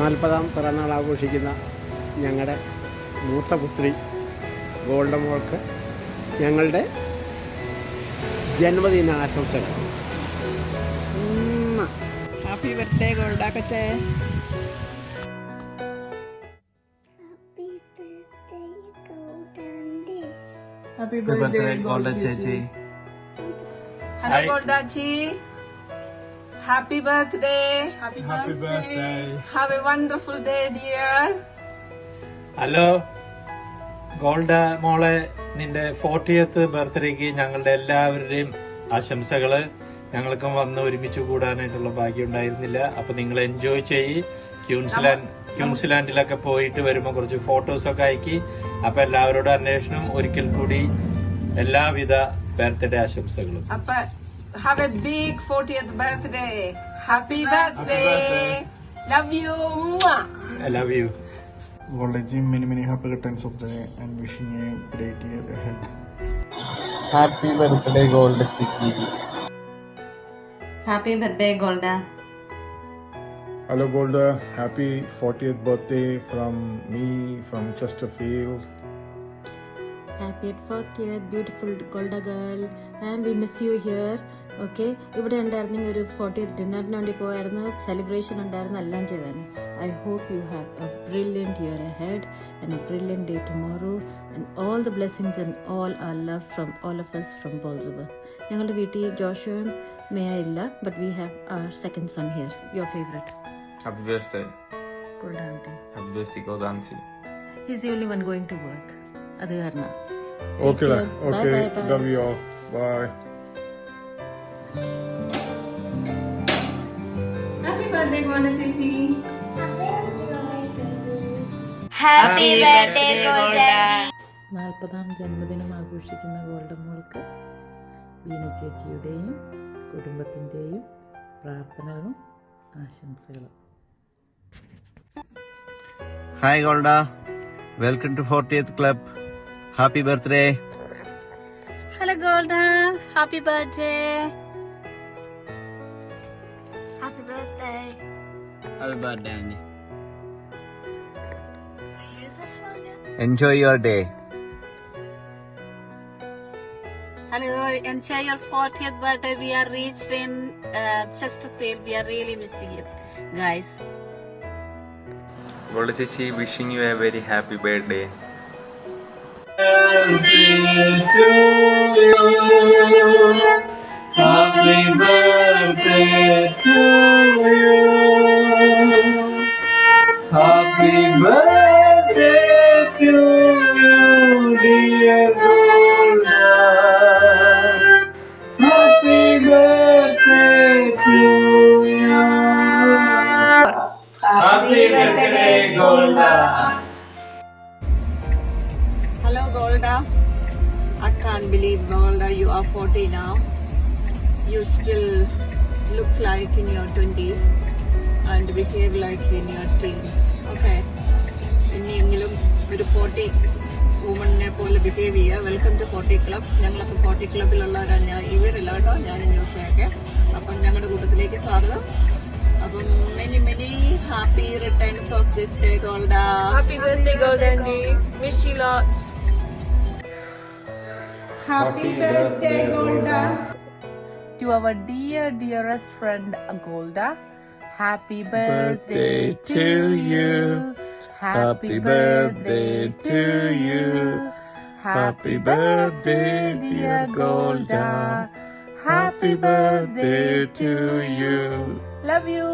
40ാം പിറന്നാൾ ആഘോഷിക്കുന്ന ഞങ്ങളുടെ മൂത്ത പുത്രി ഗോൾഡ മോൾക്ക് ഞങ്ങളുടെ ജന്മദിന ആശംസകൾ. ഹാപ്പി ബർത്ത്ഡേ ഗോൾഡ കൊച്ചേ. ഹാപ്പി ബർത്ത്ഡേ ഗോൾഡ ചേച്ചി. ഹലോ ഗോൾഡാച്ചി, happy birthday. Happy birthday. Have a wonderful day dear. Hello Golda മോളെ, നിന്റെ 40th ബർത്ത്ഡേക്ക് ഞങ്ങളുടെ എല്ലാവരുടെയും ആശംസകള്. ഞങ്ങൾക്കും വന്ന് ഒരുമിച്ച് കൂടാനായിട്ടുള്ള ഭാഗ്യം ഉണ്ടായിരുന്നില്ല. അപ്പൊ നിങ്ങൾ എൻജോയ് ചെയ്യ്. ക്യൂൻസ്ലാൻഡിലൊക്കെ പോയിട്ട് വരുമ്പോ കുറച്ച് ഫോട്ടോസൊക്കെ അയക്കി. അപ്പൊ എല്ലാവരോടും അന്വേഷണം ഒരിക്കൽ കൂടി എല്ലാവിധ ബർത്ത്ഡേ ആശംസകളും. അപ്പൊ have a big 40th birthday. Happy birthday. Love you. I love you. Goldaji, many happy returns of the day and wishing you a great year ahead. Happy birthday, Golda Chichi. Happy birthday, Golda. Hello Golda, happy 40th birthday from me, from Chesterfield. Happy 40th beautiful Golda girl, and we miss you here. Okay, ഇവിടെ ഉണ്ടായിരുന്നെങ്കിൽ ഒരു 40th ഡിന്നറിന് വേണ്ടി പോയായിരുന്നു, celebration ഉണ്ടായിരുന്നു, എല്ലാം ചെയ്തായിരുന്നു. I hope you have a brilliant year ahead and a brilliant day tomorrow and all the blessings and all our love from all of us from ബോൾസുബർ. ഞങ്ങളുടെ വീട്ടിൽ ജോഷുവും മേയ ഇല്ല, but we have our second son here. Your favourite. Happy birthday. Goldanti. Happy birthday, Goldanti. He is the only one going to work. അത് കാരണം. Okay, okay. Bye. Love you all. Bye. Happy birthday, Golda Cici. Happy birthday, Golda. 40ാം ജന്മദിനം ആഘോഷിക്കുന്ന Golda മോൾക്ക് ബീന ചേച്ചിയുടെയും കുടുംബത്തിൻ്റെയും പ്രാർത്ഥനകളും ആശംസകളും. Hi Golda, welcome to 40th Club. Happy birthday. Hello, Golda. Happy birthday. Happy birthday. Happy birthday, Annie. Here's this one. Enjoy your day. Hello, enjoy your 40th birthday. We are reached in Chesterfield. We are really missing you, guys. Golda Chichi, wishing you a very happy birthday. Happy birthday to you. Happy birthday to you, dear Golda. Happy birthday to you. Happy birthday, Golda. Hello Golda. I can't believe Golda, you are 40 now. You still look like in your 20s and behave like in your teens. Okay. ഇനിയെങ്കിലും ഒരു 40 വുമണിനെ പോലെ behave ചെയ്യുക. Welcome to 40 club. ഞങ്ങളൊക്കെ 40 ക്ലബിലുള്ളവരാണ്. ഇവരില്ല കേട്ടോ, ഞാനും ജോഷയൊക്കെ. അപ്പം ഞങ്ങളുടെ കൂട്ടത്തിലേക്ക് സ്വാഗതം. അപ്പം many happy returns of this day Golda. Happy birthday, Goldanti. Wish you lots. Happy birthday Golda. To our dearest friend Golda, happy birthday to you. Happy birthday to you. Happy birthday, dear Golda. Happy birthday to you. Love you.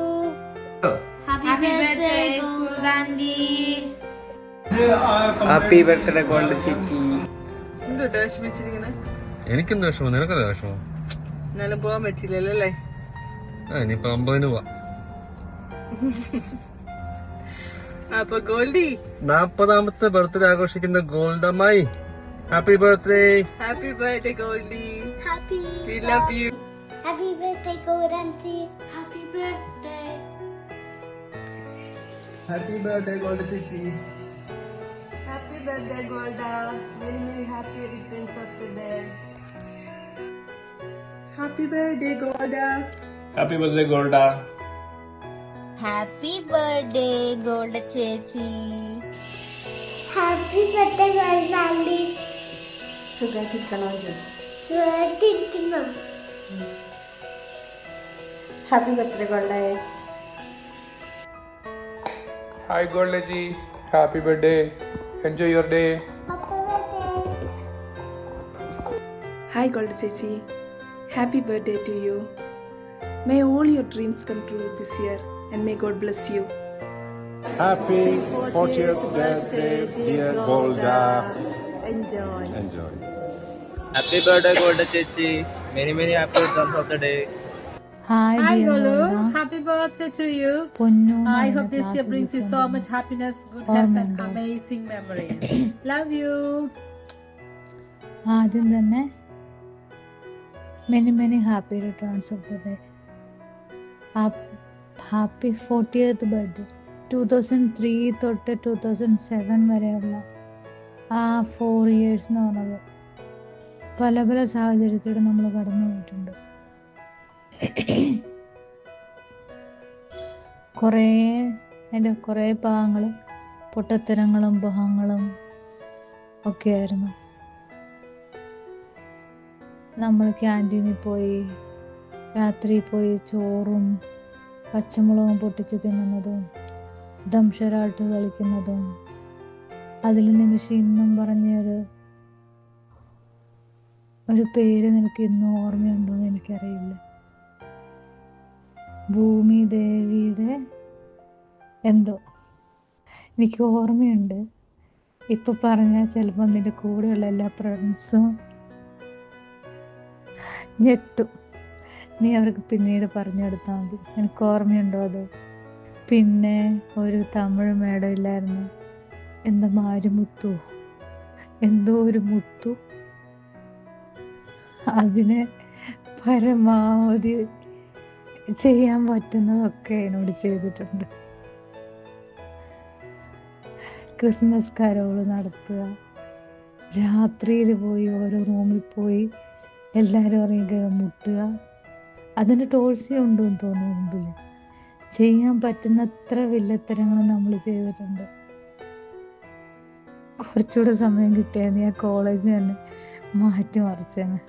Happy birthday, Goldanti. Happy birthday, Golda Chichi. എന്തുട്ടാ വിഷമിച്ചിരിക്കണേ? എനിക്കെന്ത് വിഷമം, നിനക്കെന്താ വിഷമം? എന്നാലും പോകാൻ പറ്റില്ലല്ലോ അല്ലേ? ഇനിയിപ്പോ 50 പോവാ. അപ്പൊ ഗോൾഡി, 40ാമത്തെ ബർത്ത്ഡേ ആഘോഷിക്കുന്ന ഗോൾഡമ്മായി, happy birthday. Happy birthday Goldie. Happy. We love you. Happy birthday, Goldanti. Happy birthday. Happy birthday Golda ചേച്ചി. Happy birthday, Golda. Many happy returns of the day. Happy birthday Golda. Happy birthday, Golda. Happy birthday Golda ചേച്ചി. Happy birthday Golda aunty. സുഖമായിട്ടിരിക്കണോ? സുഖമായിട്ടിരിക്കുന്നു. Happy birthday ഗോൾഡേ. Hi Golda ji, happy birthday. Enjoy your day. Hi Golda Chechi, happy birthday to you. May all your dreams come true this year and may God bless you. Happy 40th birthday, dear Golda. Enjoy. Enjoy. Happy birthday, Golda Chechi. Many happy returns of the day. Hi Golu, happy birthday to you. I hope this year brings you so much happiness, good health and amazing memories. Love you. ആദ്യം തന്നെ many happy returns of the day. Happy 40th birthday. 2003 തൊട്ട് 2007 വരെയുള്ള ആ 4 years എന്ന് പറഞ്ഞത് പല പല സാഹചര്യത്തിലൂടെ നമ്മൾ കടന്നു പോയിട്ടുണ്ട്. കുറേ ഭാഗങ്ങളും പൊട്ടത്തരങ്ങളും ബഹങ്ങളും ഒക്കെ ആയിരുന്നു. നമ്മൾ ക്യാൻറ്റീനിൽ പോയി രാത്രി പോയി ചോറും പച്ചമുളകും പൊട്ടിച്ച് തിന്നുന്നതും ദംഷരാട്ട് കളിക്കുന്നതും അതിൽ നിമിഷം ഇന്നും പറഞ്ഞൊരു പേര് നിനക്ക് ഇന്നും ഓർമ്മയുണ്ടോ എന്ന് എനിക്കറിയില്ല. ഭൂമി ദേവിയുടെ എന്തോ എനിക്ക് ഓർമ്മയുണ്ട്. ഇപ്പൊ പറഞ്ഞാൽ ചിലപ്പോൾ നിന്റെ കൂടെയുള്ള എല്ലാ ഫ്രണ്ട്സും ഞെട്ടും. നീ അവർക്ക് പിന്നീട് പറഞ്ഞെടുത്താൽ മതി. എനിക്ക് ഓർമ്മയുണ്ടോ അത്? പിന്നെ ഒരു തമിഴ് മേഡം ഇല്ലായിരുന്നു, എന്താ മാരിമുത്തു, എന്തോ ഒരു മുത്തു. അതിനെ പരമാവധി ചെയ്യാൻ പറ്റുന്നതൊക്കെ എന്നോട് ചെയ്തിട്ടുണ്ട്. ക്രിസ്മസ് കരോള് നടത്തുക, രാത്രിയിൽ പോയി ഓരോ റൂമിൽ പോയി എല്ലാവരും ഇറങ്ങി മുട്ടുക. അതിന് ടോൾസി ഉണ്ടെന്ന് തോന്നുന്നു മുമ്പിൽ. ചെയ്യാൻ പറ്റുന്നത്ര വില്ലത്തരങ്ങൾ നമ്മൾ ചെയ്തിട്ടുണ്ട്. കുറച്ചുകൂടെ സമയം കിട്ടിയാൽ ഞാൻ കോളേജ് തന്നെ മാറ്റി മറിച്ചാണ്.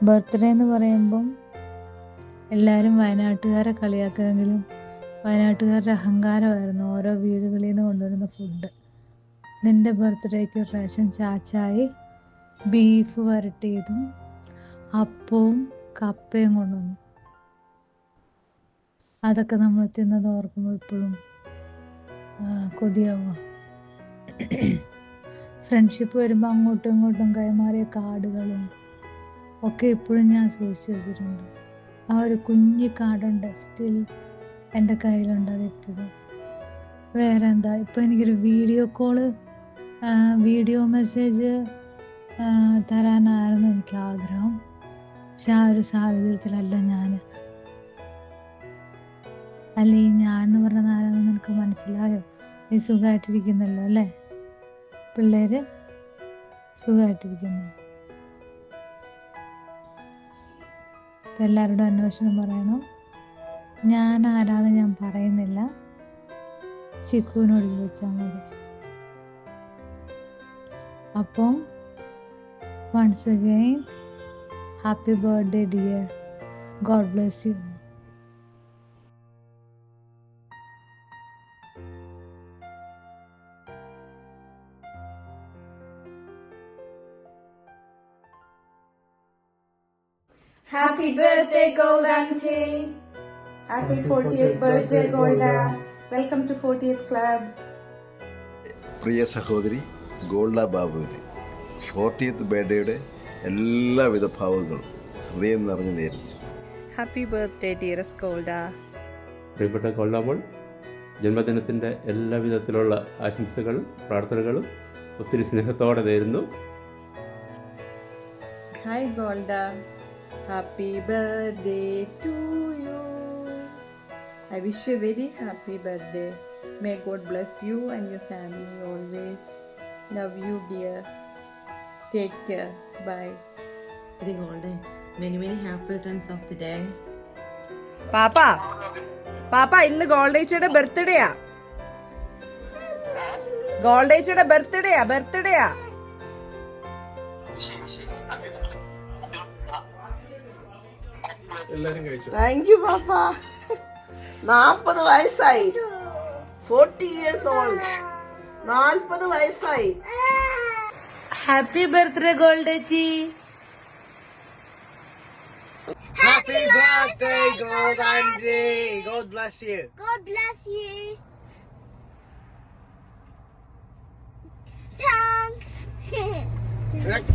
ബർത്ത്ഡേ എന്ന് പറയുമ്പം എല്ലാവരും വയനാട്ടുകാരെ കളിയാക്കുമെങ്കിലും വയനാട്ടുകാരുടെ അഹങ്കാരമായിരുന്നു ഓരോ വീടുകളിൽ നിന്ന് കൊണ്ടുവരുന്ന ഫുഡ്. നിൻ്റെ ബർത്ത്ഡേക്ക് ഒരു പ്രാവശ്യം ചാച്ചായി ബീഫ് വരട്ടിയതും അപ്പവും കപ്പയും കൊണ്ടുവന്നു. അതൊക്കെ നമ്മൾ തിന്നത് ഓർക്കുമ്പോൾ ഇപ്പോഴും കൊതിയാവുക. ഫ്രണ്ട്ഷിപ്പ് വരുമ്പോൾ അങ്ങോട്ടും ഇങ്ങോട്ടും കൈമാറിയ കാർഡുകളും ഒക്കെ ഇപ്പോഴും ഞാൻ സൂക്ഷിച്ചു വെച്ചിട്ടുണ്ട്. ആ ഒരു കുഞ്ഞി കാർഡുണ്ട്, സ്റ്റിൽ എൻ്റെ കയ്യിലുണ്ട് അതിപ്പോഴും. വേറെ എന്താ, ഇപ്പോൾ എനിക്കൊരു വീഡിയോ മെസ്സേജ് തരാനായിരുന്നു എനിക്ക് ആഗ്രഹം. പക്ഷെ ആ ഒരു സാഹചര്യത്തിലല്ല ഞാൻ. അല്ലേ ഞാൻ എന്ന് പറഞ്ഞത് ആരാണെന്ന് നിനക്ക് മനസ്സിലായോ? നീ സുഖമായിട്ടിരിക്കുന്നല്ലോ അല്ലേ? പിള്ളേര് സുഖമായിട്ടിരിക്കുന്നു. അപ്പം എല്ലാവരോടും അന്വേഷണം പറയണം. ഞാൻ ആരാന്ന് ഞാൻ പറയുന്നില്ല, ചിക്കുവിനോട് ചോദിച്ചാൽ മതി. അപ്പം once again happy birthday dear. God bless you. Happy birthday, Gold Auntie. Happy 40th birthday, Golda. Welcome to 40th Club. പ്രിയ സഹോദരി ഗോൾഡ ബാബുവിന് 40th ബർത്ത്ഡേയുടെ എല്ലാവിധ ഭാവങ്ങളും ഹൃദയം നിറഞ്ഞു നേരുന്നു. Happy birthday, dearest Golda. പ്രിയപ്പെട്ട ഗോൾഡ, ജന്മദിനത്തിൻ്റെ എല്ലാവിധത്തിലുള്ള ആശംസകളും പ്രാർത്ഥനകളും ഒത്തിരി സ്നേഹത്തോടെ നേരുന്നു. Hi Golda. Happy birthday to you. I wish you a very happy birthday. May God bless you and your family always. Love you, dear. Take care. Bye. Golda, many happy returns of the day. Papa. പാപ്പ ഇന്ന് ഗോൾഡേച്ചയുടെ ബർത്ത്ഡേയാ. ഗോൾഡേച്ചയുടെ ബർത്ത്ഡേയാ. Thank you പാപ്പ. 40 വയസ്സായി. 40 years old. 40 വയസ്സായി. Happy birthday ഗോൾഡേച്ചി. Happy birthday, Gold Andre. God bless you. God bless you. Thank.